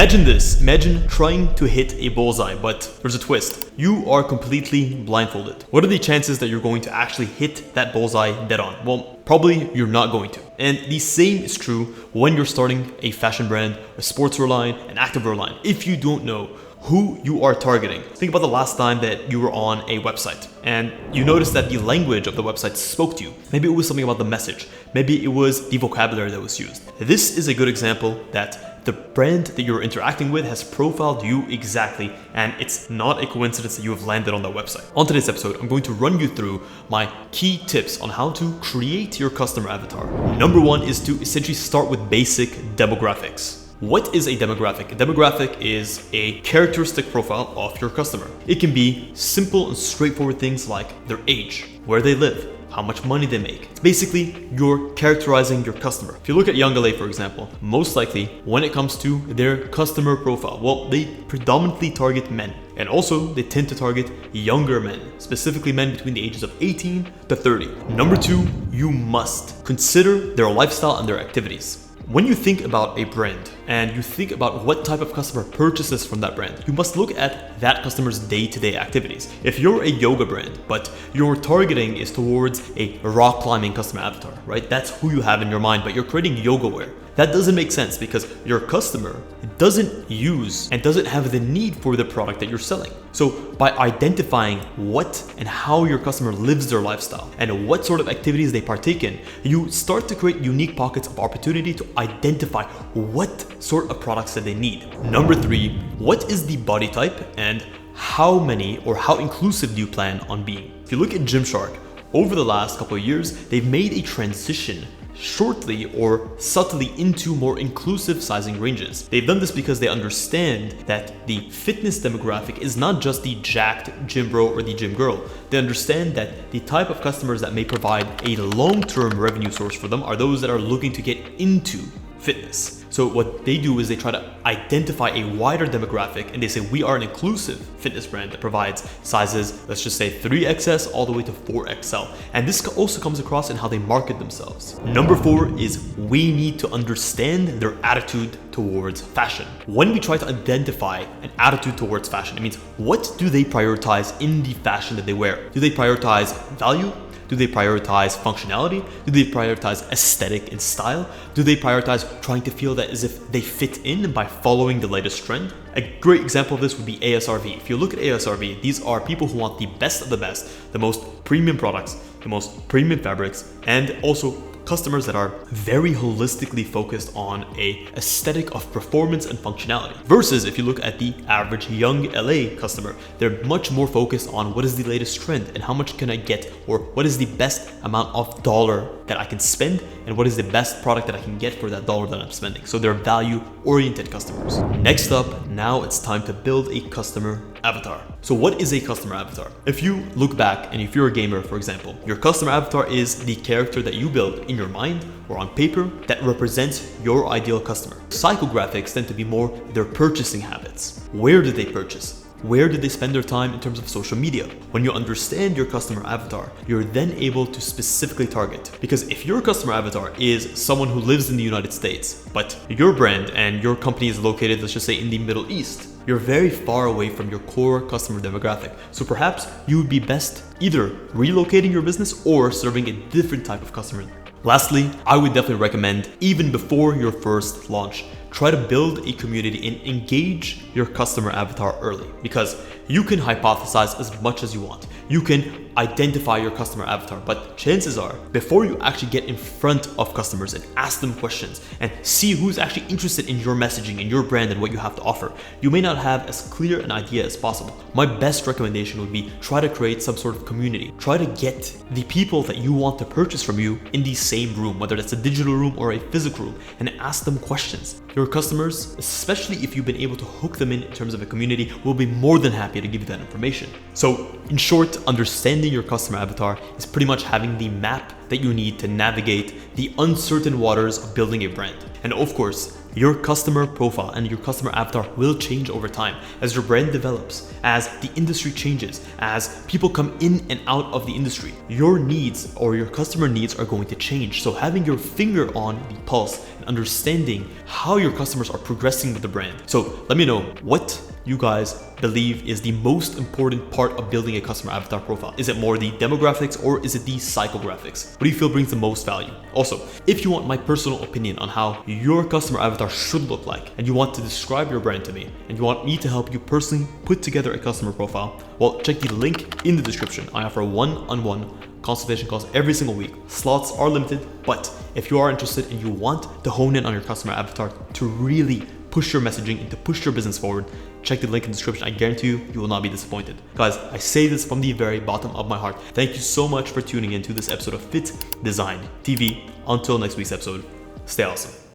Imagine this. Imagine trying to hit a bullseye, but there's a twist. You are completely blindfolded. What are the chances that you're going to actually hit that bullseye dead on? Well, probably you're not going to. And the same is true when you're starting a fashion brand, a sportswear line, an activewear line. If you don't know who you are targeting. Think about the last time that you were on a website and you noticed that the language of the website spoke to you. Maybe it was something about the message. Maybe it was the vocabulary that was used. This is a good example that the brand that you're interacting with has profiled you exactly, and it's not a coincidence that you have landed on that website. On today's episode, I'm going to run you through my key tips on how to create your customer avatar. Number one is to essentially start with basic demographics. What is a demographic? A demographic is a characteristic profile of your customer. It can be simple and straightforward things like their age, where they live, how much money they make. It's basically you're characterizing your customer. If you look at Young, for example, most likely when it comes to their customer profile, well, they predominantly target men. And also they tend to target younger men, specifically men between the ages of 18 to 30. Number two, you must consider their lifestyle and their activities. When you think about a brand and you think about what type of customer purchases from that brand, you must look at that customer's day-to-day activities. If you're a yoga brand, but your targeting is towards a rock climbing customer avatar, right? That's who you have in your mind, but you're creating yoga wear. That doesn't make sense because your customer doesn't use and doesn't have the need for the product that you're selling. So by identifying what and how your customer lives their lifestyle and what sort of activities they partake in, you start to create unique pockets of opportunity to identify what sort of products that they need. Number three, what is the body type and how many or how inclusive do you plan on being? If you look at Gymshark, over the last couple of years, they've made a transition shortly or subtly into more inclusive sizing ranges. They've done this because they understand that the fitness demographic is not just the jacked gym bro or the gym girl. They understand that the type of customers that may provide a long-term revenue source for them are those that are looking to get into fitness. So what they do is they try to identify a wider demographic and they say we are an inclusive fitness brand that provides sizes, let's just say 3XS all the way to 4XL. And this also comes across in how they market themselves. Number four is we need to understand their attitude towards fashion. When we try to identify an attitude towards fashion, it means what do they prioritize in the fashion that they wear? Do they prioritize value? Do they prioritize functionality? Do they prioritize aesthetic and style? Do they prioritize trying to feel that as if they fit in by following the latest trend? A great example of this would be ASRV. If you look at ASRV, these are people who want the best of the best, the most premium products, the most premium fabrics, and also customers that are very holistically focused on a aesthetic of performance and functionality. Versus if you look at the average young LA customer, they're much more focused on what is the latest trend and how much can I get, or what is the best amount of dollar that I can spend and what is the best product that I can get for that dollar that I'm spending. So they're value-oriented customers. Next up, now it's time to build a customer avatar. So what is a customer avatar? If you look back and if you're a gamer, for example, your customer avatar is the character that you build in your mind or on paper that represents your ideal customer. Psychographics tend to be more their purchasing habits. Where do they purchase? Where do they spend their time in terms of social media? When you understand your customer avatar, you're then able to specifically target. Because if your customer avatar is someone who lives in the United States, but your brand and your company is located, let's just say, in the Middle East, you're very far away from your core customer demographic. So perhaps you would be best either relocating your business or serving a different type of customer. Lastly, I would definitely recommend, even before your first launch, try to build a community and engage your customer avatar early, because you can hypothesize as much as you want. You can identify your customer avatar, but chances are, before you actually get in front of customers and ask them questions and see who's actually interested in your messaging and your brand and what you have to offer, you may not have as clear an idea as possible. My best recommendation would be try to create some sort of community. Try to get the people that you want to purchase from you in the same room, whether that's a digital room or a physical room, and ask them questions. Your customers, especially if you've been able to hook them in terms of a community, will be more than happy to give you that information. So in short, understanding your customer avatar is pretty much having the map that you need to navigate the uncertain waters of building a brand. And of course, your customer profile and your customer avatar will change over time as your brand develops, as the industry changes, as people come in and out of the industry. Your needs or your customer needs are going to change. So having your finger on the pulse and understanding how your customers are progressing with the brand. So let me know what you guys believe is the most important part of building a customer avatar profile. Is it more the demographics or is it the psychographics? What do you feel brings the most value? Also, if you want my personal opinion on how your customer avatar should look like, and you want to describe your brand to me, and you want me to help you personally put together a customer profile, well, check the link in the description. I offer one-on-one consultation calls every single week. Slots are limited, but if you are interested and you want to hone in on your customer avatar to really push your messaging and to push your business forward, check the link in the description. I guarantee you, you will not be disappointed. Guys, I say this from the very bottom of my heart. Thank you so much for tuning in to this episode of Fit Design TV. Until next week's episode, stay awesome.